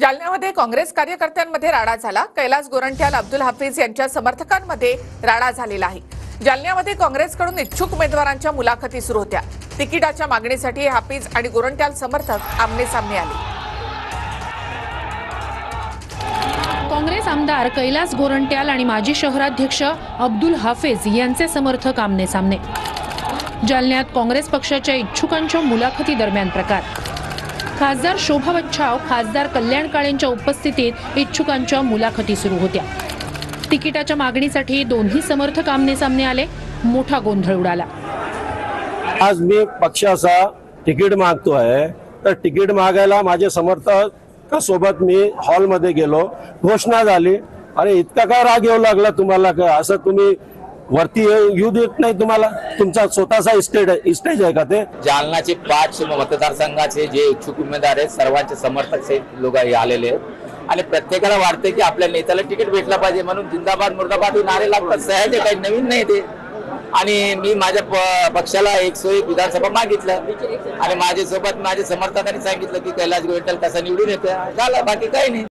जालन्यामध्ये काँग्रेस कार्यकर्त्यांमध्ये राडा झाला। कैलास गोरंट्याल, अब्दुल हाफिज यांच्या समर्थकांमध्ये राडा झालेला आहे। जालन्यामध्ये काँग्रेसकडून इच्छुक उमेदवारांच्या मुलाखती सुरू होत्या। तिकिटाच्या मागणीसाठी हाफिज आणि गोरंट्याल समर्थक आमने-सामने आले। काँग्रेस आमदार कैलास गोरंट्याल आणि माजी शहराध्यक्ष अब्दुल हाफिज यांचे समर्थक आमने-सामने। जालन्यात काँग्रेस पक्षाच्या इच्छुकांच्या मुलाखती दरम्यान प्रकार। खासदार शोभा बच्छाव, खासदार कल्याण काळेंच्या उपस्थितीत इच्छुकांच्या मुलाखती सुरू होत्या। तिकिटाच्या मागणीसाठी दोन्ही समर्थक आमने-सामने आले। मोठा गोंधळ उडाला। आज मी पक्षाचा तिकीट मागतोय, तर तिकीट मागायला माझे समर्थक सोबत मी हॉलमध्ये गेलो, घोषणा झाली। अरे इतका काय राग येऊ लागला तुम्हाला? का असं तुम्ही वरती येऊ देत नाही? तुम्हाला तुमचा स्वतःचा इस्टेज आहे का? ते जालनाचे 5 मतदारसंघाचे जे इच्छुक उमेदवार आहेत सर्वांचे समर्थक लोक आलेले आहेत आणि प्रत्येकाला वाटते की आपल्या नेत्याला तिकीट भेटला पाहिजे, म्हणून जिंदाबाद मुर्दाबाद हे नारे लागतात। सहज काही नवीन नाही ते। आणि मी माझ्या पक्षाला 101 विधानसभा मागितलं आणि माझ्या सोबत माझ्या समर्थकांनी सांगितलं की कैलास गोरंट्याल कसा निवडून येतो, झालं, बाकी काही नाही।